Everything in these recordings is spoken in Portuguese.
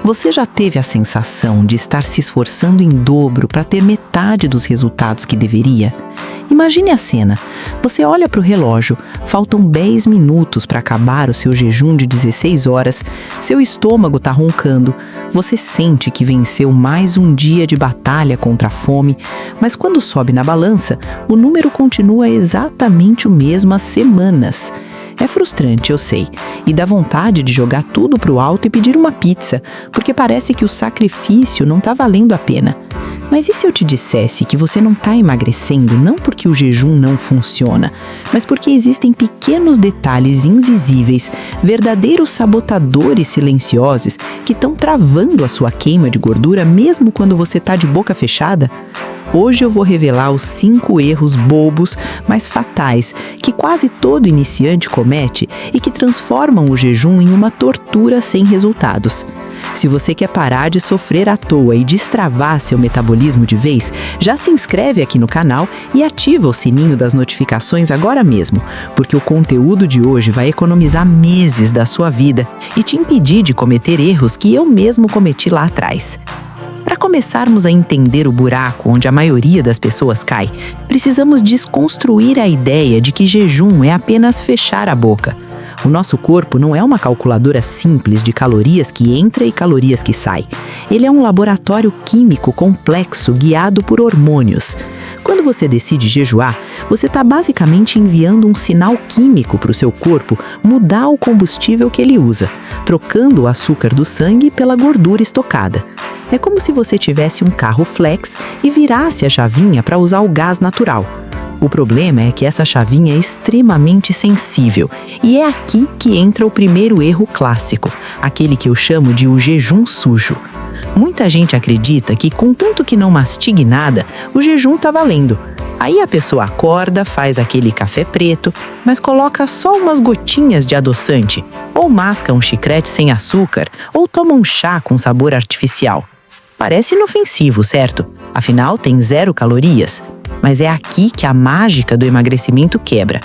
Você já teve a sensação de estar se esforçando em dobro para ter metade dos resultados que deveria? Imagine a cena. Você olha para o relógio, faltam 10 minutos para acabar o seu jejum de 16 horas, seu estômago está roncando, você sente que venceu mais um dia de batalha contra a fome, mas quando sobe na balança, o número continua exatamente o mesmo há semanas. É frustrante, eu sei, e dá vontade de jogar tudo pro alto e pedir uma pizza, porque parece que o sacrifício não tá valendo a pena. Mas e se eu te dissesse que você não está emagrecendo não porque o jejum não funciona, mas porque existem pequenos detalhes invisíveis, verdadeiros sabotadores silenciosos que estão travando a sua queima de gordura mesmo quando você está de boca fechada? Hoje eu vou revelar os 5 erros bobos, mas fatais, que quase todo iniciante comete e que transformam o jejum em uma tortura sem resultados. Se você quer parar de sofrer à toa e destravar seu metabolismo de vez, já se inscreve aqui no canal e ativa o sininho das notificações agora mesmo, porque o conteúdo de hoje vai economizar meses da sua vida e te impedir de cometer erros que eu mesmo cometi lá atrás. Para começarmos a entender o buraco onde a maioria das pessoas cai, precisamos desconstruir a ideia de que jejum é apenas fechar a boca. O nosso corpo não é uma calculadora simples de calorias que entra e calorias que sai. Ele é um laboratório químico complexo guiado por hormônios. Quando você decide jejuar, você está basicamente enviando um sinal químico para o seu corpo mudar o combustível que ele usa, trocando o açúcar do sangue pela gordura estocada. É como se você tivesse um carro flex e virasse a chavinha para usar o gás natural. O problema é que essa chavinha é extremamente sensível e é aqui que entra o primeiro erro clássico, aquele que eu chamo de o jejum sujo. Muita gente acredita que, contanto que não mastigue nada, o jejum tá valendo. Aí a pessoa acorda, faz aquele café preto, mas coloca só umas gotinhas de adoçante, ou masca um chiclete sem açúcar, ou toma um chá com sabor artificial. Parece inofensivo, certo? Afinal, tem 0 calorias. Mas é aqui que a mágica do emagrecimento quebra.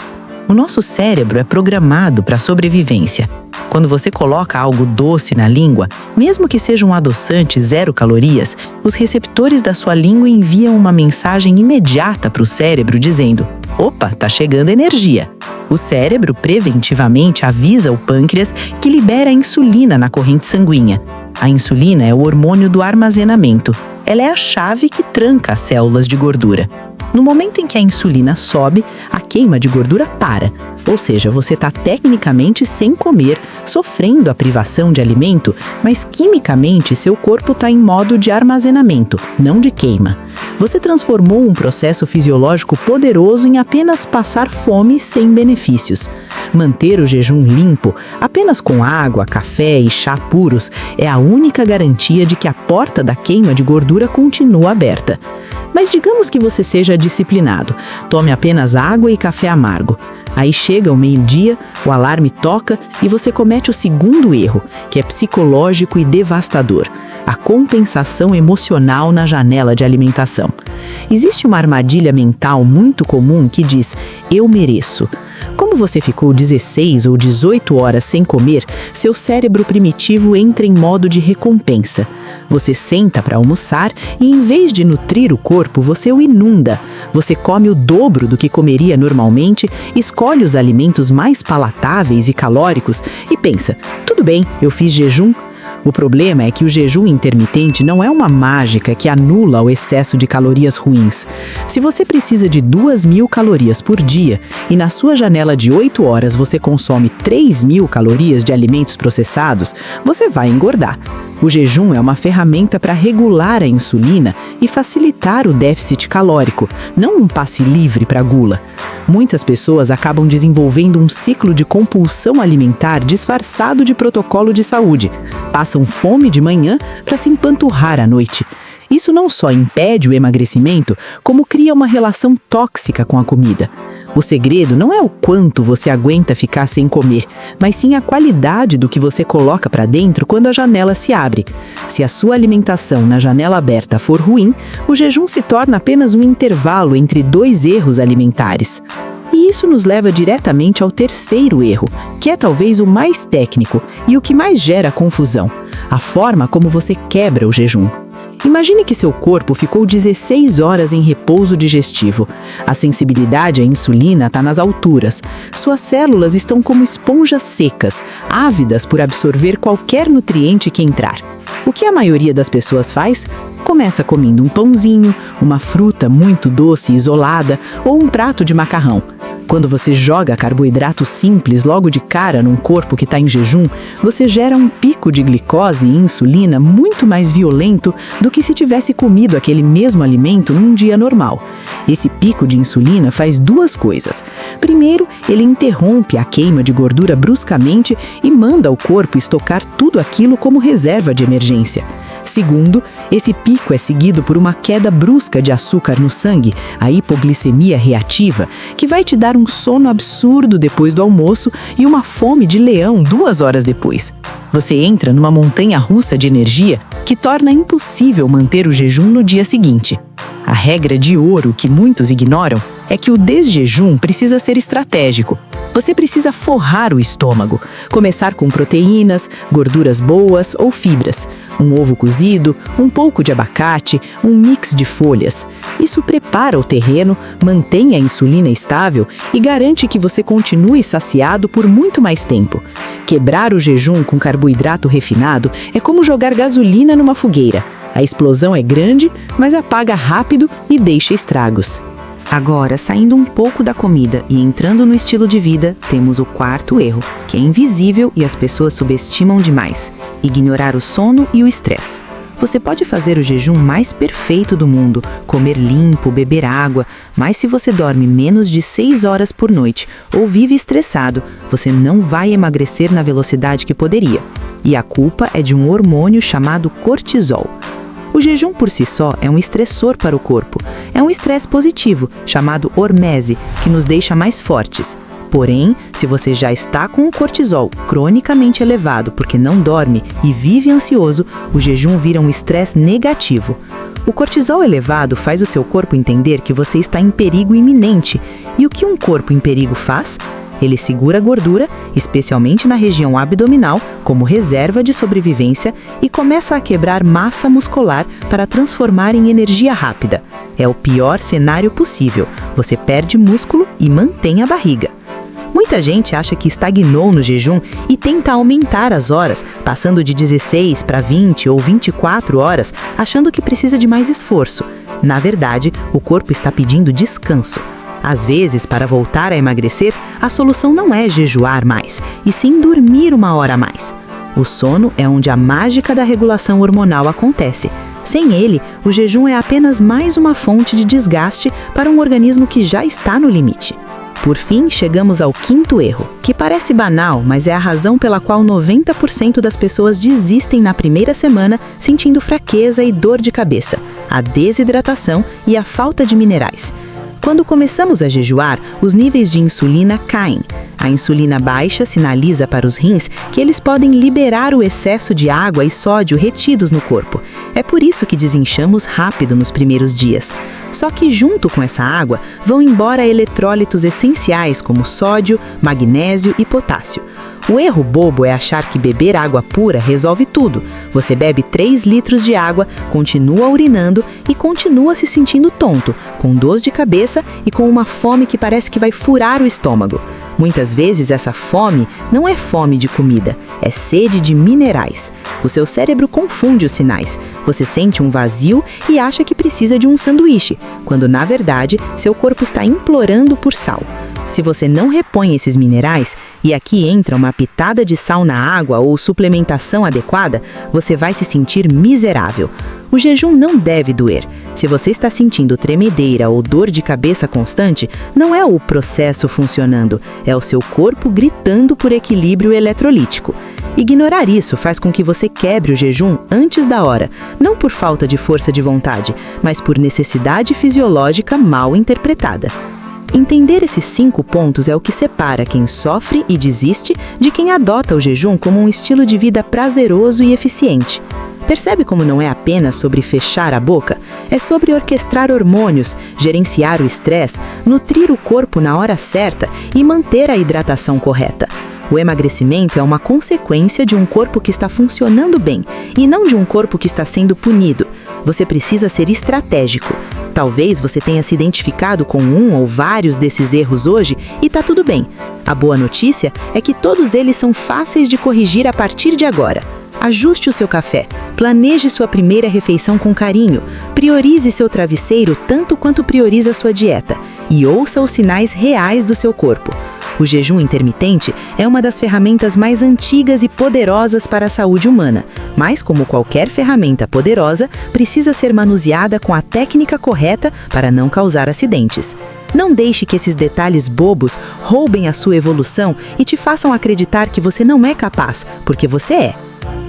O nosso cérebro é programado para a sobrevivência. Quando você coloca algo doce na língua, mesmo que seja um adoçante 0 calorias, os receptores da sua língua enviam uma mensagem imediata para o cérebro dizendo: opa, tá chegando energia. O cérebro preventivamente avisa o pâncreas que libera insulina na corrente sanguínea. A insulina é o hormônio do armazenamento. Ela é a chave que tranca as células de gordura. No momento em que a insulina sobe, a queima de gordura para. Ou seja, você está tecnicamente sem comer, sofrendo a privação de alimento, mas quimicamente seu corpo está em modo de armazenamento, não de queima. Você transformou um processo fisiológico poderoso em apenas passar fome sem benefícios. Manter o jejum limpo, apenas com água, café e chá puros, é a única garantia de que a porta da queima de gordura continua aberta. Mas digamos que você seja disciplinado, tome apenas água e café amargo. Aí chega o meio-dia, o alarme toca e você comete o segundo erro, que é psicológico e devastador: a compensação emocional na janela de alimentação. Existe uma armadilha mental muito comum que diz: eu mereço. Como você ficou 16 ou 18 horas sem comer, seu cérebro primitivo entra em modo de recompensa. Você senta para almoçar e, em vez de nutrir o corpo, você o inunda. Você come o dobro do que comeria normalmente, escolhe os alimentos mais palatáveis e calóricos e pensa: tudo bem, eu fiz jejum. O problema é que o jejum intermitente não é uma mágica que anula o excesso de calorias ruins. Se você precisa de 2.000 calorias por dia e na sua janela de 8 horas você consome 3.000 calorias de alimentos processados, você vai engordar. O jejum é uma ferramenta para regular a insulina e facilitar o déficit calórico, não um passe livre para a gula. Muitas pessoas acabam desenvolvendo um ciclo de compulsão alimentar disfarçado de protocolo de saúde. Passam fome de manhã para se empanturrar à noite. Isso não só impede o emagrecimento, como cria uma relação tóxica com a comida. O segredo não é o quanto você aguenta ficar sem comer, mas sim a qualidade do que você coloca para dentro quando a janela se abre. Se a sua alimentação na janela aberta for ruim, o jejum se torna apenas um intervalo entre 2 erros alimentares. E isso nos leva diretamente ao terceiro erro, que é talvez o mais técnico e o que mais gera confusão: a forma como você quebra o jejum. Imagine que seu corpo ficou 16 horas em repouso digestivo. A sensibilidade à insulina está nas alturas. Suas células estão como esponjas secas, ávidas por absorver qualquer nutriente que entrar. O que a maioria das pessoas faz? Começa comendo um pãozinho, uma fruta muito doce isolada ou um prato de macarrão. Quando você joga carboidrato simples logo de cara num corpo que está em jejum, você gera um pico de glicose e insulina muito mais violento do que se tivesse comido aquele mesmo alimento num dia normal. Esse pico de insulina faz duas coisas. Primeiro, ele interrompe a queima de gordura bruscamente e manda o corpo estocar tudo aquilo como reserva de emergência. Segundo, esse pico é seguido por uma queda brusca de açúcar no sangue, a hipoglicemia reativa, que vai te dar um sono absurdo depois do almoço e uma fome de leão 2 horas depois. Você entra numa montanha-russa de energia que torna impossível manter o jejum no dia seguinte. A regra de ouro que muitos ignoram é que o desjejum precisa ser estratégico. Você precisa forrar o estômago, começar com proteínas, gorduras boas ou fibras, um ovo cozido, um pouco de abacate, um mix de folhas. Isso prepara o terreno, mantém a insulina estável e garante que você continue saciado por muito mais tempo. Quebrar o jejum com carboidrato refinado é como jogar gasolina numa fogueira. A explosão é grande, mas apaga rápido e deixa estragos. Agora, saindo um pouco da comida e entrando no estilo de vida, temos o quarto erro, que é invisível e as pessoas subestimam demais: ignorar o sono e o estresse. Você pode fazer o jejum mais perfeito do mundo, comer limpo, beber água, mas se você dorme menos de 6 horas por noite ou vive estressado, você não vai emagrecer na velocidade que poderia. E a culpa é de um hormônio chamado cortisol. O jejum por si só é um estressor para o corpo. É um estresse positivo, chamado hormese, que nos deixa mais fortes. Porém, se você já está com o cortisol cronicamente elevado porque não dorme e vive ansioso, o jejum vira um estresse negativo. O cortisol elevado faz o seu corpo entender que você está em perigo iminente. E o que um corpo em perigo faz? Ele segura a gordura, especialmente na região abdominal, como reserva de sobrevivência e começa a quebrar massa muscular para transformar em energia rápida. É o pior cenário possível. Você perde músculo e mantém a barriga. Muita gente acha que estagnou no jejum e tenta aumentar as horas, passando de 16 para 20 ou 24 horas, achando que precisa de mais esforço. Na verdade, o corpo está pedindo descanso. Às vezes, para voltar a emagrecer, a solução não é jejuar mais, e sim dormir 1 hora a mais. O sono é onde a mágica da regulação hormonal acontece. Sem ele, o jejum é apenas mais uma fonte de desgaste para um organismo que já está no limite. Por fim, chegamos ao quinto erro, que parece banal, mas é a razão pela qual 90% das pessoas desistem na primeira semana sentindo fraqueza e dor de cabeça: a desidratação e a falta de minerais. Quando começamos a jejuar, os níveis de insulina caem. A insulina baixa sinaliza para os rins que eles podem liberar o excesso de água e sódio retidos no corpo. É por isso que desinchamos rápido nos primeiros dias. Só que junto com essa água vão embora eletrólitos essenciais como sódio, magnésio e potássio. O erro bobo é achar que beber água pura resolve tudo. Você bebe 3 litros de água, continua urinando e continua se sentindo tonto, com dor de cabeça e com uma fome que parece que vai furar o estômago. Muitas vezes essa fome não é fome de comida, é sede de minerais. O seu cérebro confunde os sinais. Você sente um vazio e acha que precisa de um sanduíche, quando na verdade seu corpo está implorando por sal. Se você não repõe esses minerais, e aqui entra uma pitada de sal na água ou suplementação adequada, você vai se sentir miserável. O jejum não deve doer. Se você está sentindo tremedeira ou dor de cabeça constante, não é o processo funcionando, é o seu corpo gritando por equilíbrio eletrolítico. Ignorar isso faz com que você quebre o jejum antes da hora, não por falta de força de vontade, mas por necessidade fisiológica mal interpretada. Entender esses 5 pontos é o que separa quem sofre e desiste de quem adota o jejum como um estilo de vida prazeroso e eficiente. Percebe como não é apenas sobre fechar a boca? É sobre orquestrar hormônios, gerenciar o estresse, nutrir o corpo na hora certa e manter a hidratação correta. O emagrecimento é uma consequência de um corpo que está funcionando bem e não de um corpo que está sendo punido. Você precisa ser estratégico. Talvez você tenha se identificado com um ou vários desses erros hoje e tá tudo bem. A boa notícia é que todos eles são fáceis de corrigir a partir de agora. Ajuste o seu café, planeje sua primeira refeição com carinho, priorize seu travesseiro tanto quanto prioriza sua dieta e ouça os sinais reais do seu corpo. O jejum intermitente é uma das ferramentas mais antigas e poderosas para a saúde humana, mas como qualquer ferramenta poderosa, precisa ser manuseada com a técnica correta para não causar acidentes. Não deixe que esses detalhes bobos roubem a sua evolução e te façam acreditar que você não é capaz, porque você é.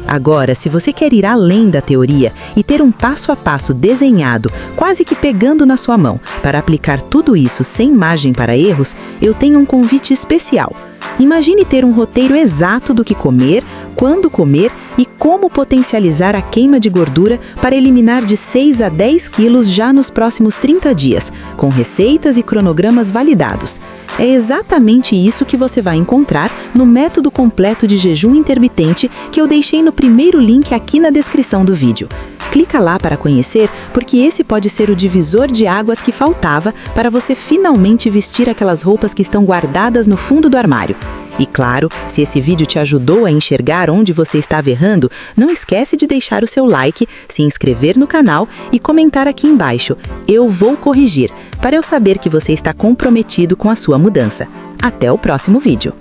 Agora, se você quer ir além da teoria e ter um passo a passo desenhado, quase que pegando na sua mão, para aplicar tudo isso sem margem para erros, eu tenho um convite especial. Imagine ter um roteiro exato do que comer, quando comer e como potencializar a queima de gordura para eliminar de 6 a 10 quilos já nos próximos 30 dias, com receitas e cronogramas validados. É exatamente isso que você vai encontrar no método completo de jejum intermitente que eu deixei no primeiro link aqui na descrição do vídeo. Clica lá para conhecer, porque esse pode ser o divisor de águas que faltava para você finalmente vestir aquelas roupas que estão guardadas no fundo do armário. E claro, se esse vídeo te ajudou a enxergar onde você estava errando, não esquece de deixar o seu like, se inscrever no canal e comentar aqui embaixo, "Eu vou corrigir", para eu saber que você está comprometido com a sua mudança. Até o próximo vídeo!